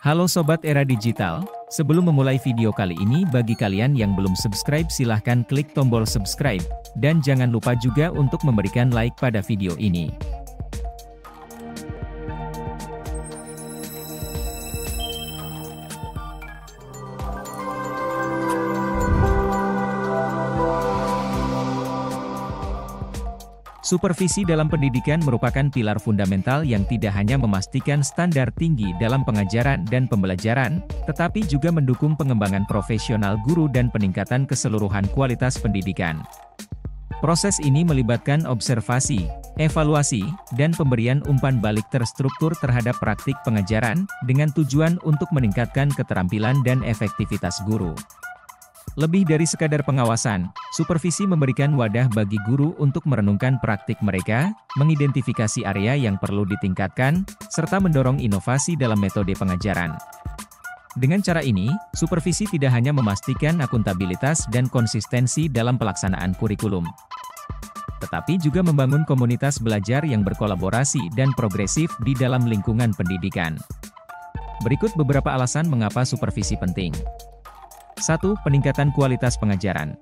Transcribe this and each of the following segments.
Halo Sobat Era Digital, sebelum memulai video kali ini bagi kalian yang belum subscribe silahkan klik tombol subscribe, dan jangan lupa juga untuk memberikan like pada video ini. Supervisi dalam pendidikan merupakan pilar fundamental yang tidak hanya memastikan standar tinggi dalam pengajaran dan pembelajaran, tetapi juga mendukung pengembangan profesional guru dan peningkatan keseluruhan kualitas pendidikan. Proses ini melibatkan observasi, evaluasi, dan pemberian umpan balik terstruktur terhadap praktik pengajaran, dengan tujuan untuk meningkatkan keterampilan dan efektivitas guru. Lebih dari sekadar pengawasan, supervisi memberikan wadah bagi guru untuk merenungkan praktik mereka, mengidentifikasi area yang perlu ditingkatkan, serta mendorong inovasi dalam metode pengajaran. Dengan cara ini, supervisi tidak hanya memastikan akuntabilitas dan konsistensi dalam pelaksanaan kurikulum, tetapi juga membangun komunitas belajar yang berkolaborasi dan progresif di dalam lingkungan pendidikan. Berikut beberapa alasan mengapa supervisi penting. 1. Peningkatan kualitas pengajaran.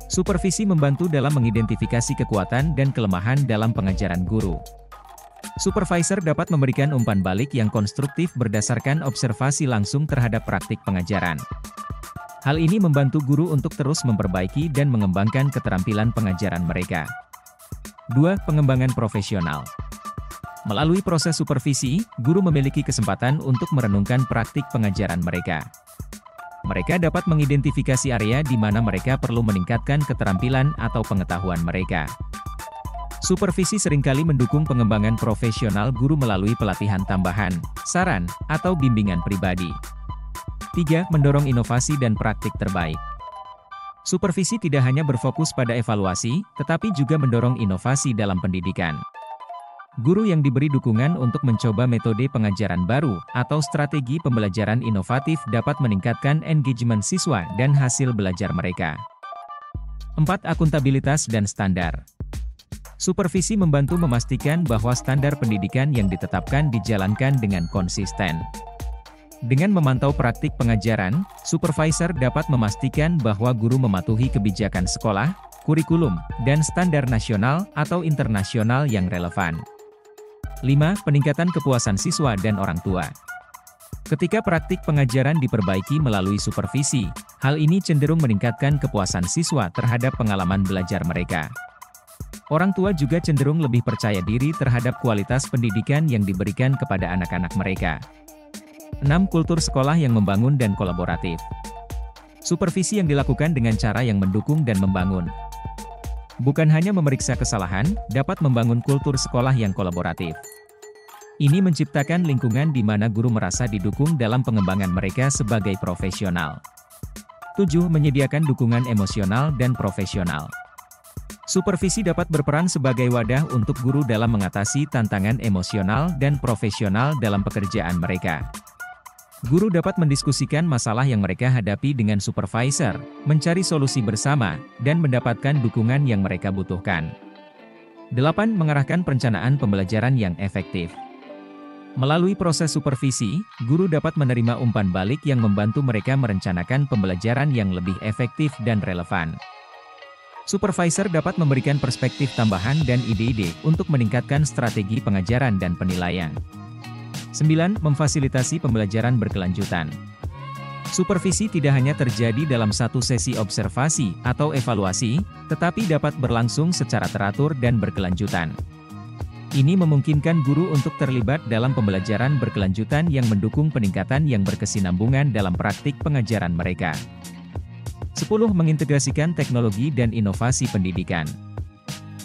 Supervisi membantu dalam mengidentifikasi kekuatan dan kelemahan dalam pengajaran guru. Supervisor dapat memberikan umpan balik yang konstruktif berdasarkan observasi langsung terhadap praktik pengajaran. Hal ini membantu guru untuk terus memperbaiki dan mengembangkan keterampilan pengajaran mereka. 2. Pengembangan profesional. Melalui proses supervisi, guru memiliki kesempatan untuk merenungkan praktik pengajaran mereka. Mereka dapat mengidentifikasi area di mana mereka perlu meningkatkan keterampilan atau pengetahuan mereka. Supervisi seringkali mendukung pengembangan profesional guru melalui pelatihan tambahan, saran, atau bimbingan pribadi. 3. Mendorong inovasi dan praktik terbaik. Supervisi tidak hanya berfokus pada evaluasi, tetapi juga mendorong inovasi dalam pendidikan. Guru yang diberi dukungan untuk mencoba metode pengajaran baru atau strategi pembelajaran inovatif dapat meningkatkan engagement siswa dan hasil belajar mereka. 4. Akuntabilitas dan standar. Supervisi membantu memastikan bahwa standar pendidikan yang ditetapkan dijalankan dengan konsisten. Dengan memantau praktik pengajaran, supervisor dapat memastikan bahwa guru mematuhi kebijakan sekolah, kurikulum, dan standar nasional atau internasional yang relevan. 5. Peningkatan kepuasan siswa dan orang tua. Ketika praktik pengajaran diperbaiki melalui supervisi, hal ini cenderung meningkatkan kepuasan siswa terhadap pengalaman belajar mereka. Orang tua juga cenderung lebih percaya diri terhadap kualitas pendidikan yang diberikan kepada anak-anak mereka. 6. Kultur sekolah yang membangun dan kolaboratif. Supervisi yang dilakukan dengan cara yang mendukung dan membangun, bukan hanya memeriksa kesalahan, dapat membangun kultur sekolah yang kolaboratif. Ini menciptakan lingkungan di mana guru merasa didukung dalam pengembangan mereka sebagai profesional. 7. Menyediakan dukungan emosional dan profesional. Supervisi dapat berperan sebagai wadah untuk guru dalam mengatasi tantangan emosional dan profesional dalam pekerjaan mereka. Guru dapat mendiskusikan masalah yang mereka hadapi dengan supervisor, mencari solusi bersama, dan mendapatkan dukungan yang mereka butuhkan. 8. Mengarahkan perencanaan pembelajaran yang efektif. Melalui proses supervisi, guru dapat menerima umpan balik yang membantu mereka merencanakan pembelajaran yang lebih efektif dan relevan. Supervisor dapat memberikan perspektif tambahan dan ide-ide untuk meningkatkan strategi pengajaran dan penilaian. 9. Memfasilitasi pembelajaran berkelanjutan. Supervisi tidak hanya terjadi dalam satu sesi observasi atau evaluasi, tetapi dapat berlangsung secara teratur dan berkelanjutan. Ini memungkinkan guru untuk terlibat dalam pembelajaran berkelanjutan yang mendukung peningkatan yang berkesinambungan dalam praktik pengajaran mereka. 10. Mengintegrasikan teknologi dan inovasi pendidikan.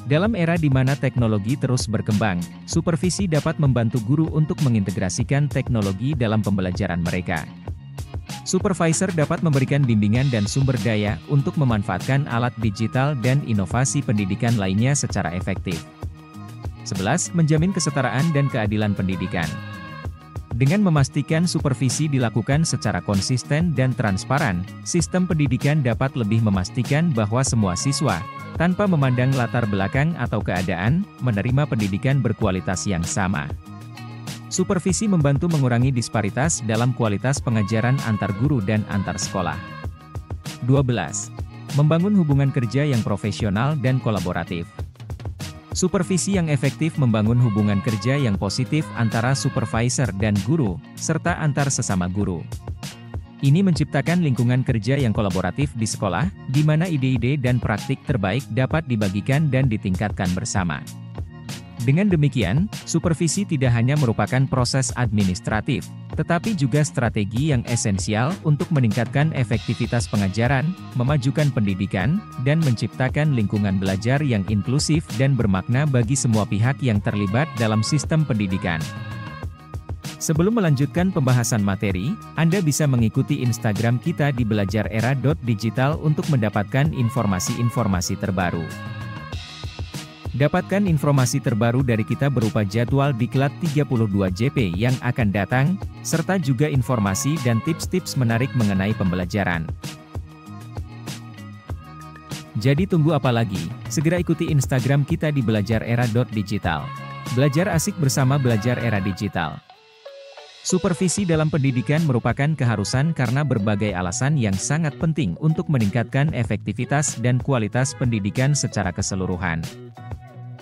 Dalam era di mana teknologi terus berkembang, supervisi dapat membantu guru untuk mengintegrasikan teknologi dalam pembelajaran mereka. Supervisor dapat memberikan bimbingan dan sumber daya untuk memanfaatkan alat digital dan inovasi pendidikan lainnya secara efektif. 11. Menjamin kesetaraan dan keadilan pendidikan. Dengan memastikan supervisi dilakukan secara konsisten dan transparan, sistem pendidikan dapat lebih memastikan bahwa semua siswa, tanpa memandang latar belakang atau keadaan, menerima pendidikan berkualitas yang sama. Supervisi membantu mengurangi disparitas dalam kualitas pengajaran antar guru dan antar sekolah. 12. Membangun hubungan kerja yang profesional dan kolaboratif. Supervisi yang efektif membangun hubungan kerja yang positif antara supervisor dan guru, serta antar sesama guru. Ini menciptakan lingkungan kerja yang kolaboratif di sekolah, di mana ide-ide dan praktik terbaik dapat dibagikan dan ditingkatkan bersama. Dengan demikian, supervisi tidak hanya merupakan proses administratif, tetapi juga strategi yang esensial untuk meningkatkan efektivitas pengajaran, memajukan pendidikan, dan menciptakan lingkungan belajar yang inklusif dan bermakna bagi semua pihak yang terlibat dalam sistem pendidikan. Sebelum melanjutkan pembahasan materi, Anda bisa mengikuti Instagram kita di belajarera.digital untuk mendapatkan informasi-informasi terbaru. Dapatkan informasi terbaru dari kita berupa jadwal diklat 32 JP yang akan datang, serta juga informasi dan tips-tips menarik mengenai pembelajaran. Jadi tunggu apa lagi? Segera ikuti Instagram kita di belajarera.digital. Belajar asik bersama Belajar Era Digital. Supervisi dalam pendidikan merupakan keharusan karena berbagai alasan yang sangat penting untuk meningkatkan efektivitas dan kualitas pendidikan secara keseluruhan.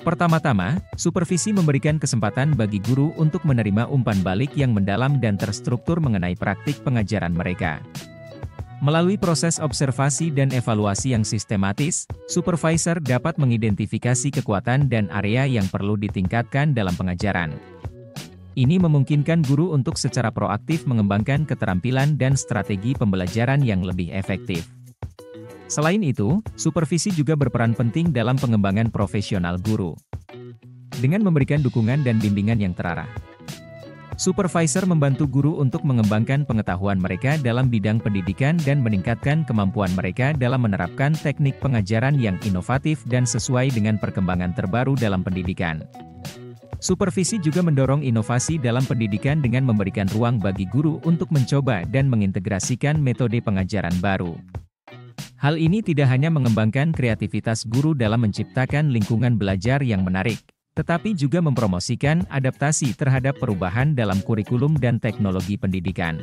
Pertama-tama, supervisi memberikan kesempatan bagi guru untuk menerima umpan balik yang mendalam dan terstruktur mengenai praktik pengajaran mereka. Melalui proses observasi dan evaluasi yang sistematis, supervisor dapat mengidentifikasi kekuatan dan area yang perlu ditingkatkan dalam pengajaran. Ini memungkinkan guru untuk secara proaktif mengembangkan keterampilan dan strategi pembelajaran yang lebih efektif. Selain itu, supervisi juga berperan penting dalam pengembangan profesional guru. Dengan memberikan dukungan dan bimbingan yang terarah, supervisor membantu guru untuk mengembangkan pengetahuan mereka dalam bidang pendidikan dan meningkatkan kemampuan mereka dalam menerapkan teknik pengajaran yang inovatif dan sesuai dengan perkembangan terbaru dalam pendidikan. Supervisi juga mendorong inovasi dalam pendidikan dengan memberikan ruang bagi guru untuk mencoba dan mengintegrasikan metode pengajaran baru. Hal ini tidak hanya mengembangkan kreativitas guru dalam menciptakan lingkungan belajar yang menarik, tetapi juga mempromosikan adaptasi terhadap perubahan dalam kurikulum dan teknologi pendidikan.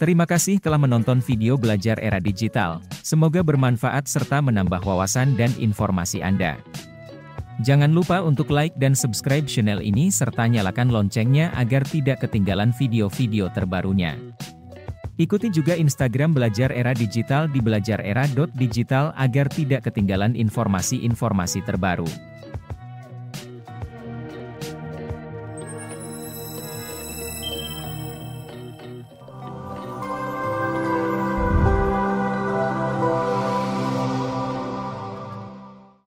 Terima kasih telah menonton video Belajar Era Digital. Semoga bermanfaat serta menambah wawasan dan informasi Anda. Jangan lupa untuk like dan subscribe channel ini serta nyalakan loncengnya agar tidak ketinggalan video-video terbarunya. Ikuti juga Instagram Belajar Era Digital di belajarera.digital agar tidak ketinggalan informasi-informasi terbaru.